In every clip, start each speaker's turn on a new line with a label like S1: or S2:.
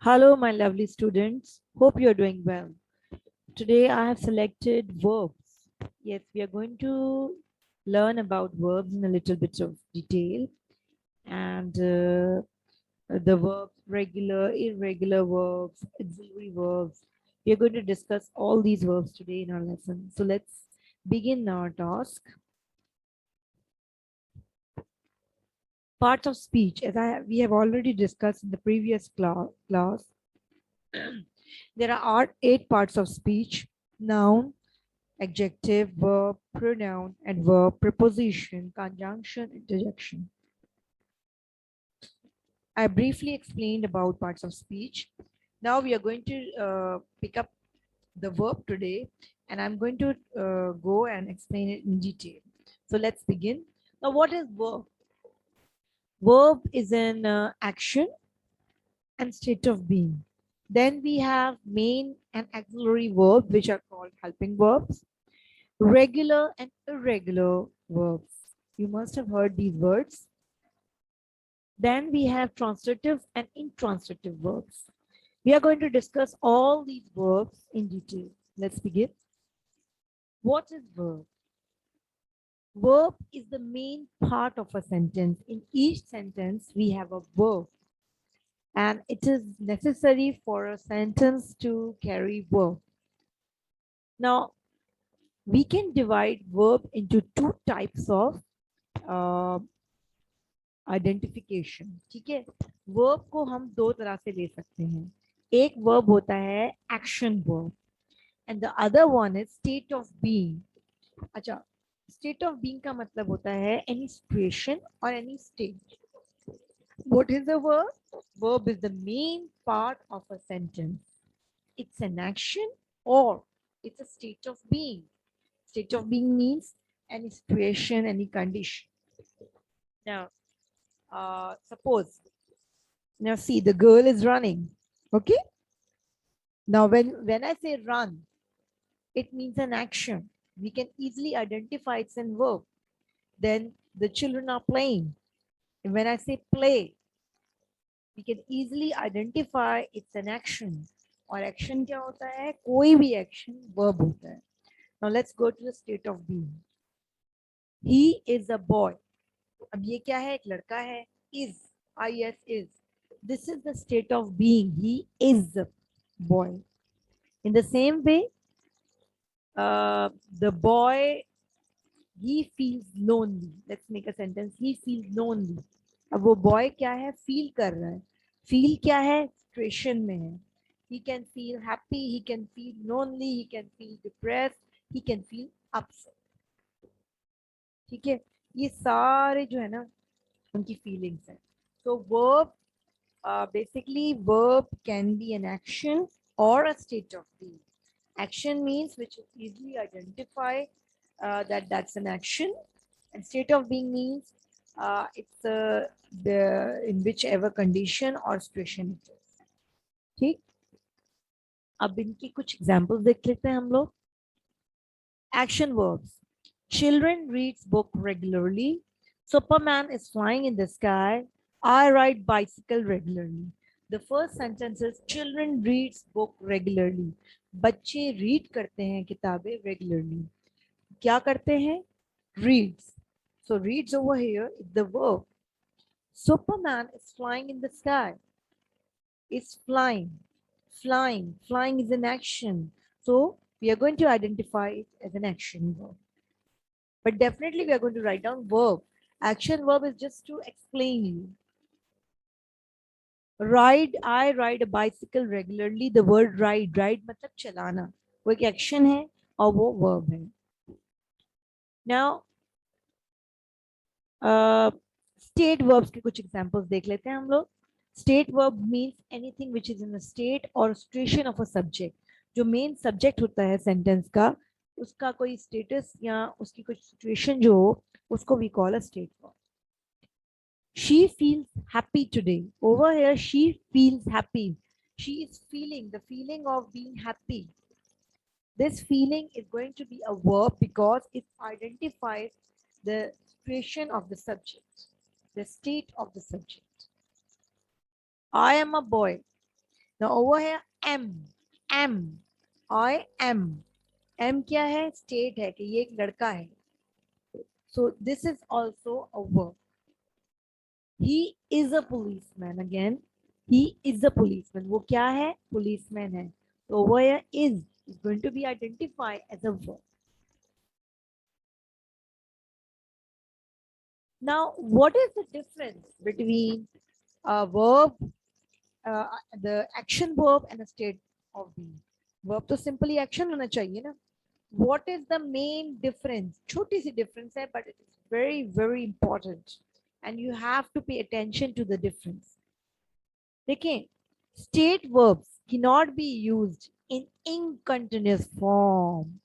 S1: Hello, my lovely students. Hope you're doing well. Today I have selected verbs. Yes, we are going to learn about verbs in a little bit of detail and the verbs, regular, irregular verbs, auxiliary verbs. We are going to discuss all these verbs today in our lesson. So let's begin our task. Parts of speech, we have already discussed in the previous class. There are 8 parts of speech: noun, adjective, verb, pronoun, adverb, preposition, conjunction, interjection. I briefly explained about parts of speech. Now we are going to pick up the verb today, and I'm going to go and explain it in detail. So let's begin. Now, what is verb? Verb is an action and state of being. Then we have main and auxiliary verbs, which are called helping verbs. Regular and irregular verbs. You must have heard these words. Then we have transitive and intransitive verbs. We are going to discuss all these verbs in detail. Let's begin. What is verb? Verb is the main part of a sentence. In each sentence, we have a verb, and it is necessary for a sentence to carry verb. Now, we can divide verb into 2 types of identification. ठीक है, verb को हम 2 तरह से ले सकते हैं. एक वर्ब होता है action verb and the other one is state of being. अच्छा, स्टेट ऑफ बीइंग का मतलब होता है एनी सिचुएशन और any state. What is the verb? Verb is the main part of a sentence. It's an action और it's a state of being. State of being means any situation, any condition. Now, suppose, now see, the girl is running. Okay. Now, when I say run, it means an action. We can easily identify it's a verb. Then the children are playing. And when I say play, we can easily identify it's an action. और action क्या होता है? कोई भी action verb होता है. Now let's go to the state of being. He is a boy. अब ये क्या है? एक लड़का है. Is, is, is. This is the state of being. He is a boy. In the same way, the boy, he feels lonely. Let's make a sentence. He feels lonely. अब वो boy क्या है? Feel कर रहा है. Feel क्या है? Situation में है. He can feel happy. He can feel lonely. He can feel depressed. He can feel upset. ठीक है, ये सारे जो है ना उनकी फीलिंग्स हैं. So verb, basically verb can be an action or a state of being. Action means which is easily identify that that's an action, and state of being means it's the in whichever condition or situation it is. ठीक, अब इनकी कुछ examples देख लेते हैं हम लोग. Action verbs. Children reads book regularly. Superman is flying in the sky. I ride bicycle regularly. The first sentence is children reads book regularly. बच्चे read करते हैं किताबें regularly. क्या करते हैं? Reads. So reads over here is the verb. Superman is flying in the sky. Is flying. Flying. Flying is an action. So we are going to identify it as an action verb. But definitely we are going to write down verb. Action verb is just to explain you. Ride, I ride a bicycle regularly. The word ride, ride मतलब चलाना, वो एक action है और वो verb है. Now, state verbs के कुछ examples देख लेते हैं हम लोग. State verb means anything which is in a state or situation of a subject. जो main subject होता है sentence का, उसका कोई status या उसकी कुछ situation जो हो, उसको we call a state verb. She feels happy today. Over here, she feels happy. She is feeling the feeling of being happy. This feeling is going to be a verb because it identifies the situation of the subject, the state of the subject. I am a boy. Now over here am I am क्या है? State है कि ये एक लड़का है. So this is also a verb. He is a policeman. Again, he is a policeman. वो क्या है? Policeman है. So over here is going to be identified as a verb. Now, what is the difference between a verb, the action verb and a state of being? Verb तो simply action होना चाहिए ना. What is the main difference? छोटी सी difference है, but it is very, very important. And you have to pay attention to the difference. देखिए, state verbs cannot be used in incontinuous form.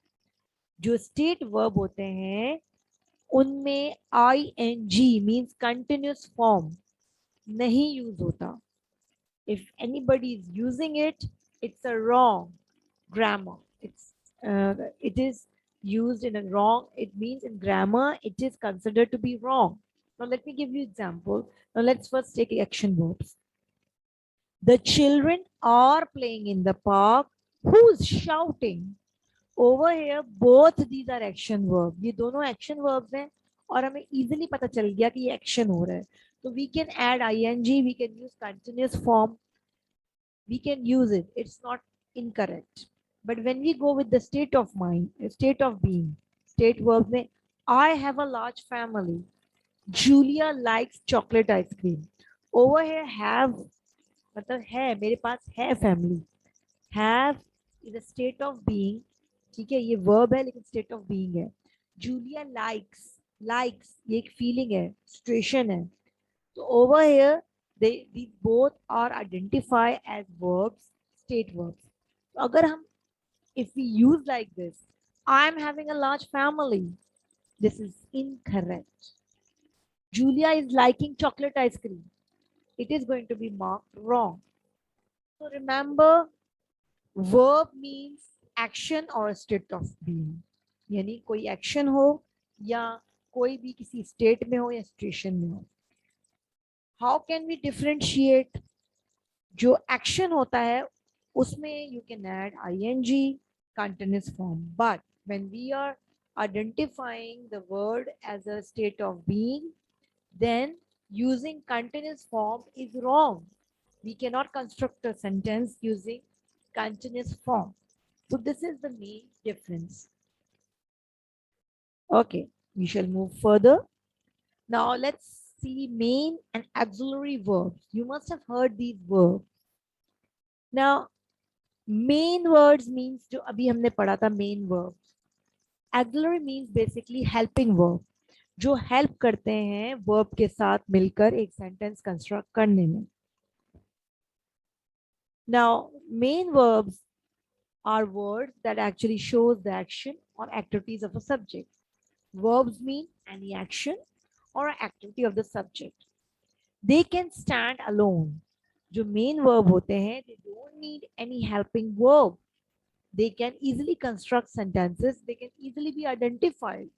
S1: जो state verb होते हैं, उनमें ing means continuous form नहीं use होता. If anybody is using it, it's a wrong grammar. It is used in a wrong. It means in grammar it is considered to be wrong. Now let me give you example. Now let's first take action verbs. The children are playing in the park. Who's shouting? Over here, both these are action verbs. ये दोनों action verbs हैं और हमें easily पता चल गया कि ये action हो रहा है. So we can add ing, we can use continuous form, we can use it. It's not incorrect. But when we go with the state of mind, state of being, state verb में, I have a large family. Julia likes chocolate ice cream. Over here, have मतलब है, मेरे पास है family. Have is a state of being. ठीक है, ये verb है लेकिन state of being है. Julia likes ये एक feeling है, situation है. So over here, these both are identified as verbs, state verbs. So अगर हम, if we use like this, I'm having a large family. This is incorrect. Julia is liking chocolate ice cream. It is going to be marked wrong. So remember, verb means action or a state of being. यानी कोई action हो या कोई भी किसी state में हो या situation में हो. How can we differentiate? जो action होता है उसमें you can add ing, continuous form. But when we are identifying the word as a state of being, then using continuous form is wrong. We cannot construct a sentence using continuous form. So this is the main difference. Okay, we shall move further. Now let's see main and auxiliary verbs. You must have heard these verbs. Now main words means जो अभी हमने पढ़ा था main verbs. Auxiliary means basically helping verb, जो help करते हैं verb के साथ मिलकर एक sentence construct करने में. Now main verbs are words that actually shows the action or activities of a subject. Verbs mean any action or activity of the subject. They can stand alone. जो main verb होते हैं, they don't need any helping verb. They can easily construct sentences. They can easily be identified.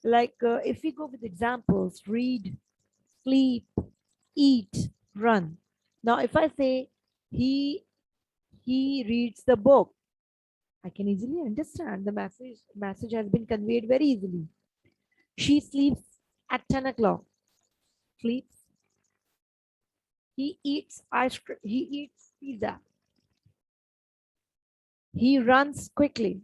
S1: Like if we go with examples, read, sleep, eat, run. Now, if I say he reads the book, I can easily understand the message. Message has been conveyed very easily. She sleeps at 10 o'clock. Sleeps. He eats ice cream. He eats pizza. He runs quickly.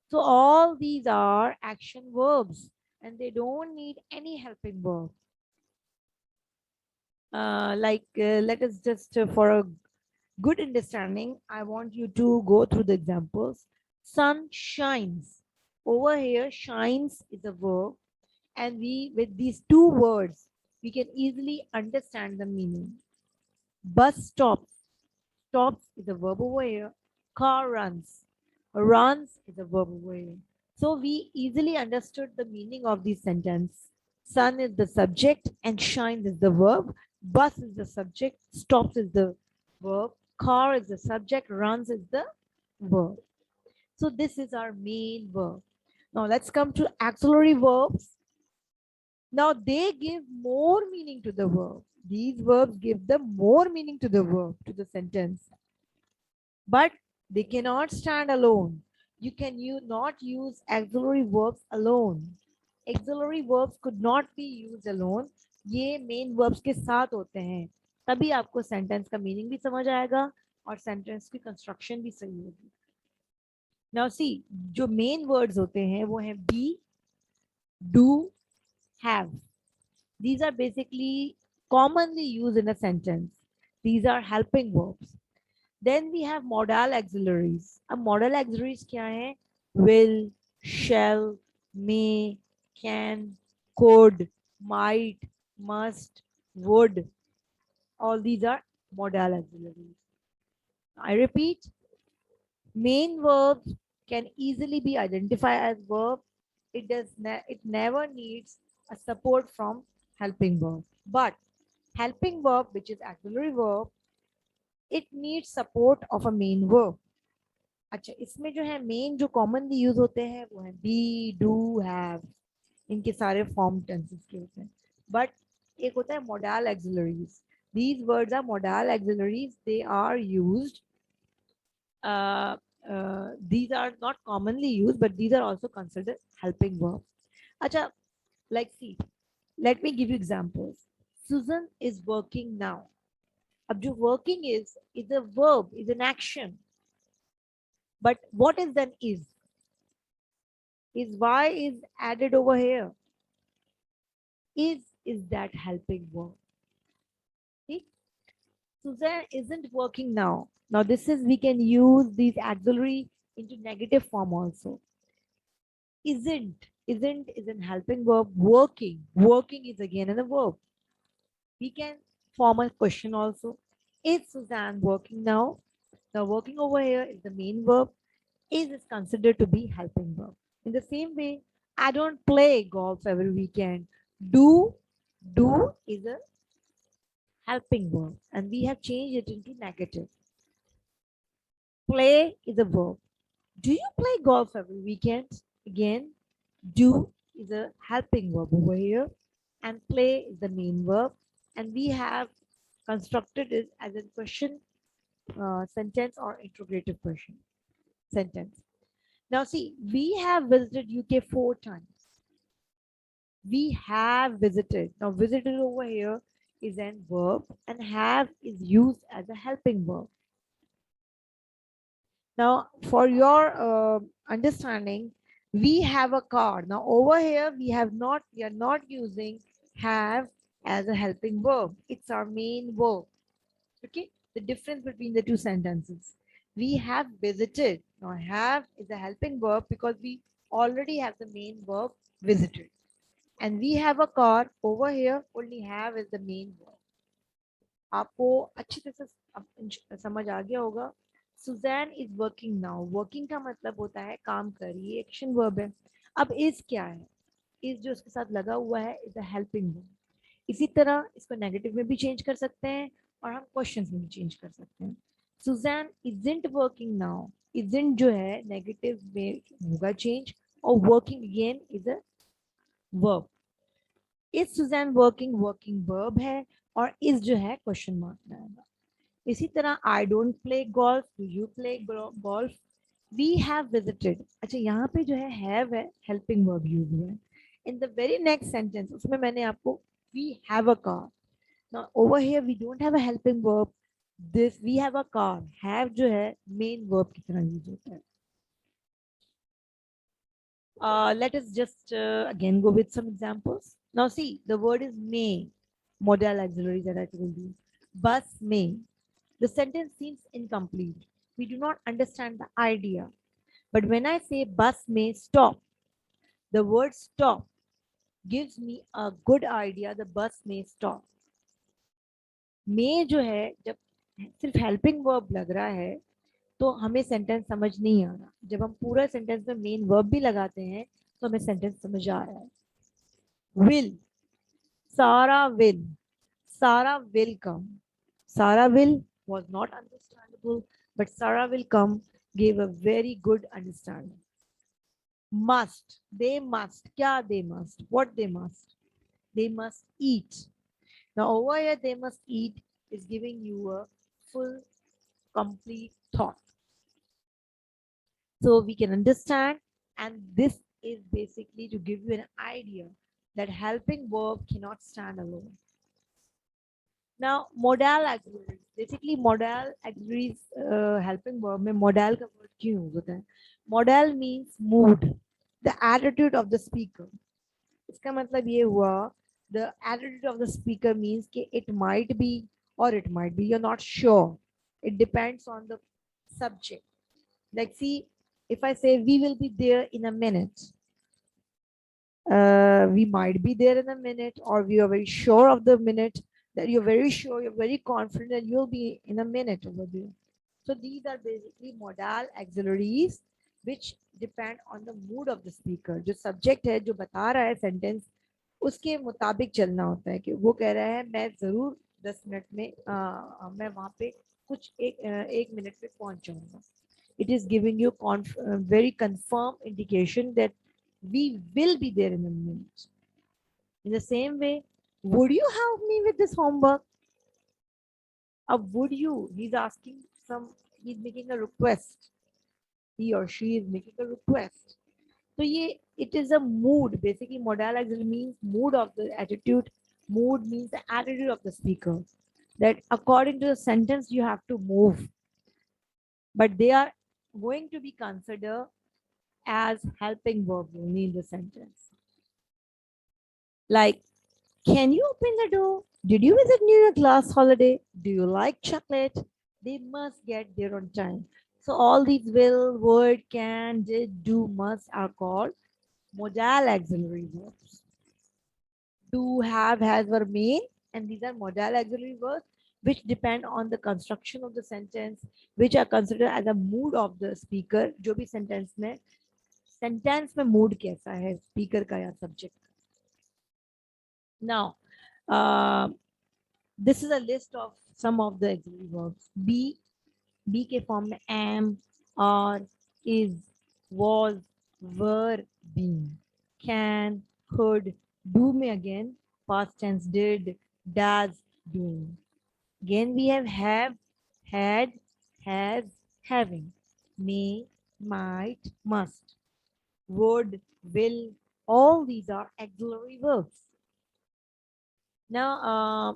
S1: So all these are action verbs and they don't need any helping verb. Let us just for a good understanding, I want you to go through the examples. Sun shines. Over here, shines is a verb, and we with these two words we can easily understand the meaning. Bus stops. Stops is a verb over here. Car runs. Runs is a verb over here. So we easily understood the meaning of this sentence. Sun is the subject and shines is the verb. Bus is the subject. Stops is the verb. Car is the subject. Runs is the verb. So this is our main verb. Now let's come to auxiliary verbs. Now they give more meaning to the verb. These verbs give the more meaning to the verb, to the sentence. but they cannot stand alone. You can not use auxiliary verbs alone. Auxiliary verbs could not be used alone. ये main verbs के साथ होते हैं, तभी आपको sentence का meaning भी समझ आएगा और सेंटेंस की कंस्ट्रक्शन भी सही होगी. नाउ सी, जो मेन वर्ड्स होते हैं वो है be, do, have. These are basically commonly used in a sentence. These are helping verbs. Then we have modal auxiliaries. अब modal auxiliaries क्या है? Will, shall, may, can, could, might, must, would. All these are modal auxiliaries. I repeat, main verbs can easily be identified as verb. It never needs a support from helping verb. But helping verb, which is auxiliary verb, it needs support of a main verb. अच्छा, इसमें जो है main जो commonly use होते हैं वो है be, do, have. इनके सारे फॉर्म टेंसेस के होते हैं. बट एक होता है modal auxiliaries. These words are modal auxiliaries. They are used. These are not commonly used, but these are also considered helping verb. अच्छा, like see, let me give you examples. Susan is working now. अब जो working is a verb, is an action. But what is then is? Is why is added over here? Is that helping verb? See? Suzanne isn't working now. Now this is, we can use these auxiliary into negative form also. Isn't is an helping verb. Working is again in a verb. We can form a question also. Is Suzanne working now? Now working over here is the main verb. Is considered to be helping verb. In the same way, I don't play golf every weekend. Do is a helping verb, and we have changed it into negative. Play is a verb. Do you play golf every weekend? Again, do is a helping verb over here, and play is the main verb, and we have constructed it as a question, sentence, or interrogative question sentence. Now see, we have visited UK 4 times. We have visited. Now visited over here is an verb, and have is used as a helping verb. Now for your understanding, we have a car. Now over here we are not using have as a helping verb. It's our main verb. Okay, the difference between the two sentences. We have visited. Now have is a helping verb because we already have the main verb visited. And we have a car. Over here only have is the main verb. आपको अच्छी तरह से समझ आ गया होगा. Susan is working now. Working का मतलब होता है काम कर रही है, एक्शन वर्ब है. अब इज क्या है? इज जो उसके साथ लगा हुआ है इज अ हेल्पिंग वर्ब. इसी तरह इसको नेगेटिव में भी चेंज कर सकते हैं और हम क्वेश्चंस में भी चेंज कर सकते हैं. Susan isn't working now. Isn't जो है नेगेटिव में होगा चेंज, और working again is a verb. Is Susan working working verb है, और इज जो है क्वेश्चन मार्क में आएगा. इसी तरह I don't play golf, do you play golf. We have visited. अच्छा, यहाँ पे जो है हैव है, हेल्पिंग वर्ब यूज हुआ है. In the very next sentence उसमें मैंने आपको we have a car. Now over here we don't have a helping verb. This we have a car, have जो है मेन वर्ब की तरह यूज होता है. Let us just again go with some examples. Now see, the word is may, modal auxiliary that I told you. Bus may. The sentence seems incomplete. We do not understand the idea. But when I say bus may stop, the word stop gives me a good idea. The bus may stop. May जो है, जब सिर्फ helping verb लग रहा है तो हमें sentence समझ नहीं आ रहा. जब हम पूरा सेंटेंस में मेन वर्ब भी लगाते हैं तो हमें सेंटेंस समझ आ रहा है. Will. Sarah will. Sarah will come. Sarah will was not understandable, but Sarah will come gave a very good understanding. Must. They must. Kya they must? What they must? They must eat. Now over here they must eat is giving you a full complete thought. so we can understand. And this is basically to give you an idea that helping verb cannot stand alone. Now, modal auxiliaries, basically modal auxiliaries helping verb में modal का word क्यों use होता है? Modal means mood, the attitude of the speaker. इसका मतलब ये हुआ, the attitude of the speaker means कि it might be or it might be, you're not sure. It depends on the subject. Like, see, if I say we will be there in a minute, we might be there in a minute, or we are very sure of the minute, that you're very sure, you're very confident that you'll be in a minute over there. So these are basically modal auxiliaries which depend on the mood of the speaker. जो subject है, जो बता रहा है sentence, उसके मुताबिक चलना होता है कि वो कह रहा है मैं जरूर 10 मिनट में मैं वहां पे कुछ एक मिनट में पहुंच जाऊंगा. It is giving you very confirm indication that we will be there in a minute. In the same way, would you help me with this homework? Would you? He's asking he's making a request. He or she is making a request. So it is a mood. Basically, modal auxiliary means mood of the attitude. Mood means the attitude of the speaker. That according to the sentence, you have to move. But they are going to be considered as helping verbs only in the sentence. Like, can you open the door? Did you visit New Year class holiday? Do you like chocolate? They must get there on time. So all these will, would, can, did, do, must are called modal auxiliary verbs. Do, have, has, were, may, and these are modal auxiliary verbs which depend on the construction of the sentence, which are considered as a mood of the speaker. जो भी sentence में mood कैसा है speaker का या subject. Now, this is a list of some of the auxiliary verbs. Be के form में am, are, is, was, were, been. Can, could, do में again past tense did, does, doing. Again we have, had, has, having, may, might, must, would, will. All these are auxiliary verbs. Now,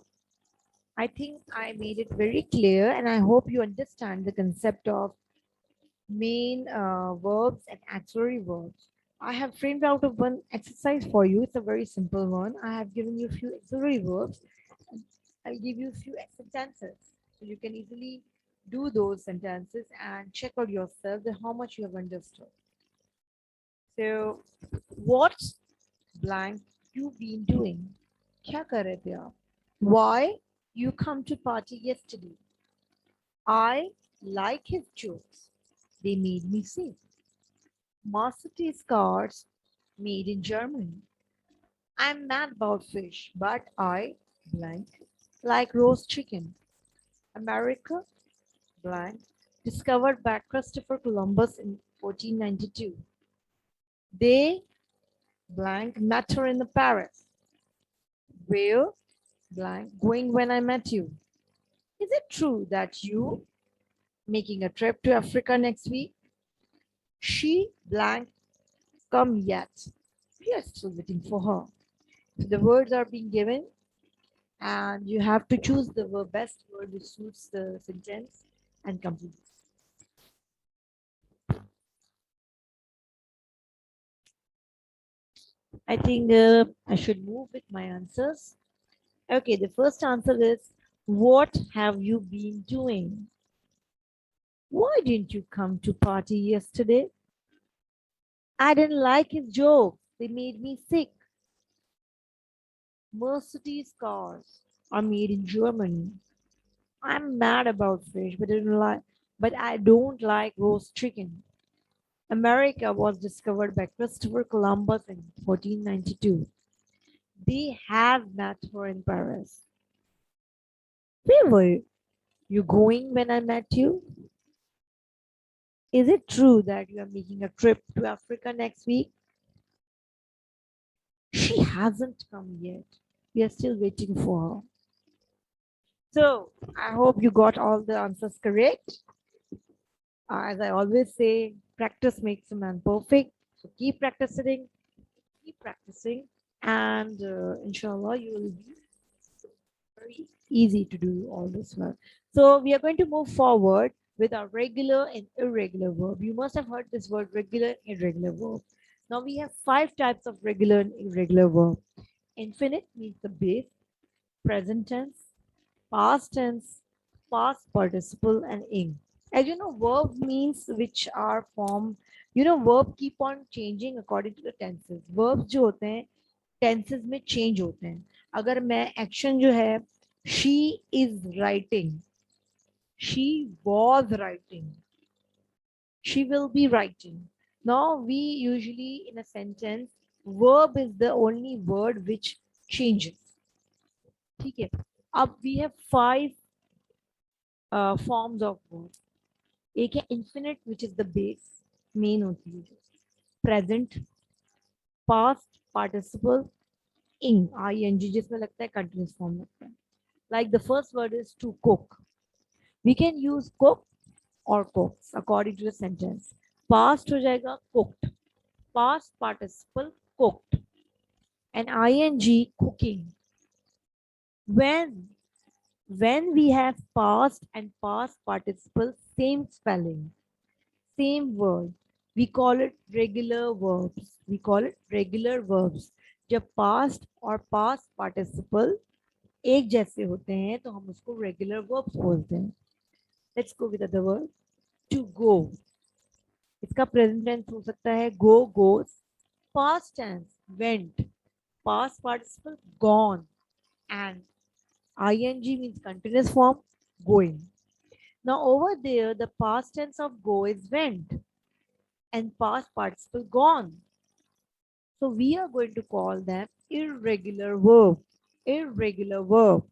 S1: I think I made it very clear, and I hope you understand the concept of main verbs and auxiliary verbs. I have framed out of one exercise for you. It's a very simple one. I have given you a few auxiliary verbs. I'll give you a few sentences. So you can easily do those sentences and check out yourself that how much you have understood. So, what blank you been doing? क्या कर रहे थे आप? Why you come to party yesterday? I like his jokes. They made me sick. Masterpiece cards made in Germany. I'm mad about fish, but I blank like roast chicken. America blank discovered by Christopher Columbus in 1492. They blank met her in the Paris. Where blank going when I met you. Is it true that you making a trip to Africa next week? She blank come yet. We are still waiting for her. So the words are being given and you have to choose the best word which suits the sentence and complete. I think I should move with my answers. Okay, the first answer is, what have you been doing? Why didn't you come to party yesterday? I didn't like his jokes. They made me sick. Mercedes cars are made in Germany. I'm mad about fish, but I don't like roast chicken. America was discovered by Christopher Columbus in 1492. They have met her in Paris. Where were you going when I met you? Is it true that you are making a trip to Africa next week? She hasn't come yet. We are still waiting for her. So I hope you got all the answers correct. As I always say, Practice makes a man perfect. So keep practicing, and inshallah, you will be very easy to do all this work. So we are going to move forward with our regular and irregular verb. You must have heard this word regular, irregular verb. Now we have 5 types of regular and irregular verb. Infinite means the base, present tense, past tense, past participle, and ing. As you know, verb means which are formed. You know, verb keep on changing according to the tenses. Verbs जो होते हैं tenses में change होते हैं. अगर मैं action जो है she is writing, she was writing, she will be writing. Now we usually in a sentence verb is the only word which changes. ठीक है. अब we have 5 forms of verb. एक है infinite which is the base, main होती है. Present, past participle, ing जिसमें लगता है continuous form लगता है. Like the first word is to cook. We can use cook or cooks according to the sentence. Past हो जाएगा cooked. Past participle cooked. And ing cooking. When we have past and past participle same spelling, same word, we call it regular verbs. We call it regular verbs. जब past और past participle एक जैसे होते हैं तो हम उसको regular verbs बोलते हैं. Let's go with other word. To go. इसका present tense हो सकता है go, goes. Past tense went. Past participle gone. And ing means continuous form going. Now over there the past tense of go is went and past participle gone. So we are going to call them irregular verb. Irregular verb.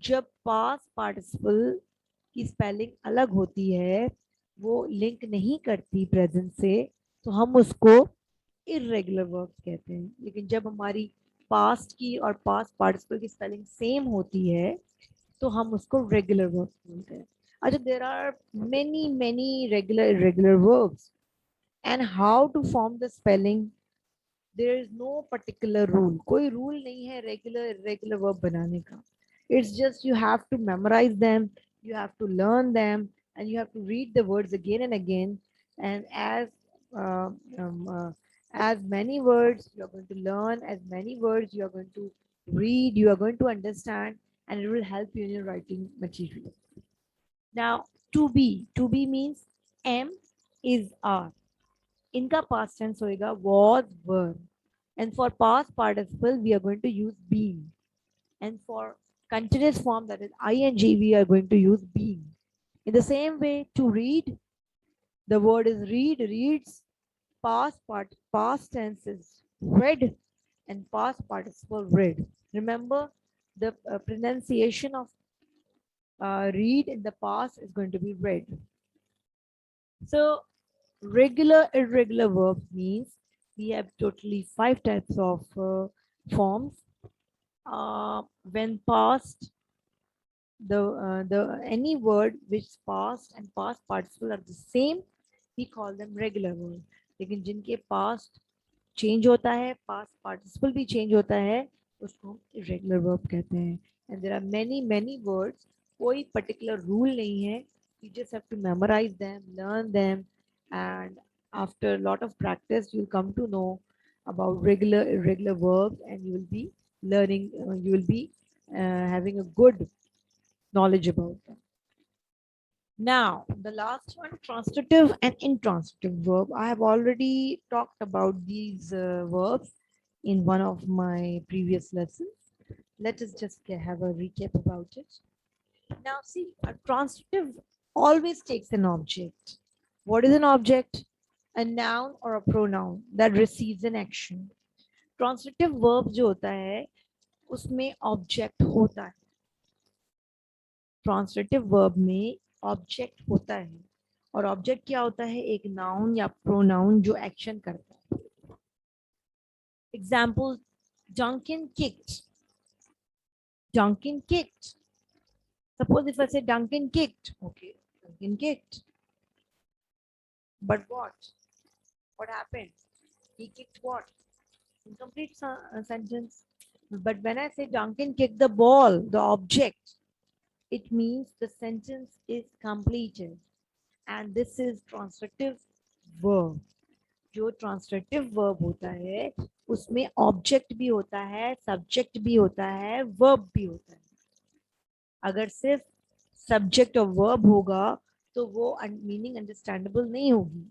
S1: जब past participle की spelling अलग होती है, वो link नहीं करती present से, तो हम उसको irregular verbs कहते हैं. लेकिन जब हमारी past की और past participle की spelling same होती है, तो हम उसको regular verbs बोलते हैं. अच्छा, there are many regular irregular verbs, and how to form the spelling, there is no particular rule. कोई rule नहीं है regular irregular verb बनाने का. It's just you have to memorize them, you have to learn them, and you have to read the words again and again. And uh, um, uh, as many words you are going to learn, as many words you are going to read, you are going to understand, and it will help you in your writing material. Now, to be means am, is, are. इनका past tense होएगा was, were. And for past participle, we are going to use being. And for continuous form, that is ing, we are going to use being. In the same way, to read, the word is read, reads. Past tense is read, and past participle read. Remember, the pronunciation of read in the past is going to be read. So regular irregular verbs means we have totally 5 types of forms. When past, the any word which past and past participle are the same, we call them regular words. लेकिन जिनके past change होता है, past participle भी change होता है, उसको हम irregular verb कहते हैं. And there are many words. कोई particular rule नहीं है. You just have to memorize them, learn them, and after a lot of practice, you'll come to know about regular, irregular verbs, and you will be learning. You will be having a good knowledge about them. Now, the last one, transitive and intransitive verb. I have already talked about these verbs in one of my previous lessons. Let us just have a recap about it. Now, see, a transitive always takes an object. What is an object? A noun or a pronoun that receives an action. Transitive verb जो होता है, उसमें object होता है. Translative verb में object होता है, और ऑब्जेक्ट क्या होता है? एक नाउन या प्रोनाउन जो एक्शन करता है. Example, Duncan kicked. Duncan kicked. Suppose if I say Duncan kicked, okay, Duncan kicked. But what happened? He kicked what? Incomplete sentence. But when I say Duncan kicked the ball, the object, it means the sentence is completed. And this is transitive verb. जो translative verb होता है उसमें object भी होता है, subject भी होता है, वर्ब भी होता है. अगर सिर्फ सब्जेक्ट और वर्ब होगा तो वो मीनिंग अंडरस्टैंडेबल नहीं होगी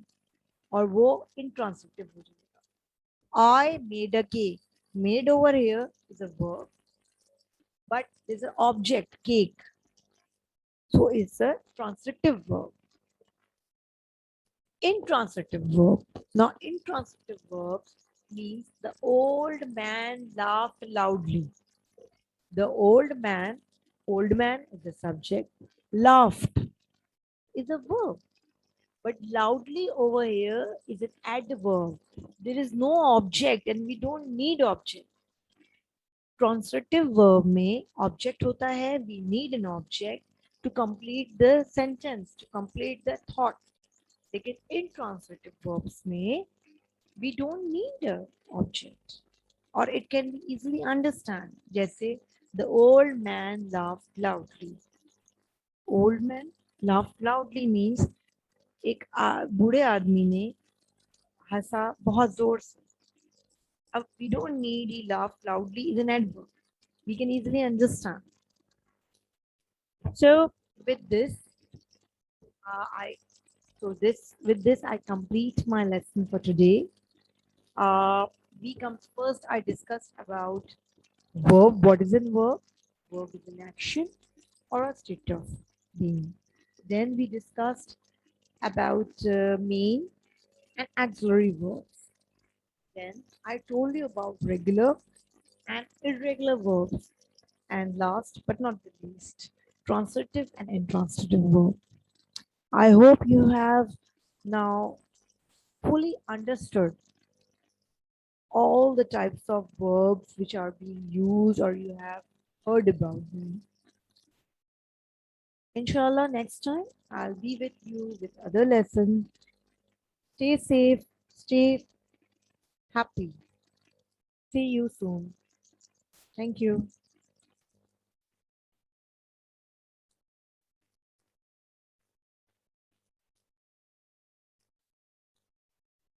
S1: और वो इंट्रांसिटिव हो जाएगा. I made a cake. Made over here is a verb, but there's an object, cake. So it's a transitive verb. Intransitive verb. Now, intransitive verbs means the old man laughed loudly. The old man is the subject, laughed is a verb. But loudly over here is an adverb. There is no object and we don't need object. Transitive verb में object होता है, we need an object to complete the sentence, to complete the thought. लेकिन intransitive verbs में we don't need a object or it can be easily understand. जैसे the old man laughed loudly. Old man laughed loudly means एक बूढ़े आदमी ने हंसा बहुत जोर से. अब we don't need he laughed loudly is an adverb. We can easily understand. So with this, with this I complete my lesson for today. We comes first. I discussed about verb. What is a verb? Verb is an action or a state of being. Then we discussed about main and auxiliary verbs. Then I told you about regular and irregular verbs. And last but not the least, transitive and intransitive verb. I hope you have now fully understood all the types of verbs which are being used or you have heard about them. Inshallah, next time I'll be with you with other lessons. Stay safe, stay happy. See you soon. Thank you.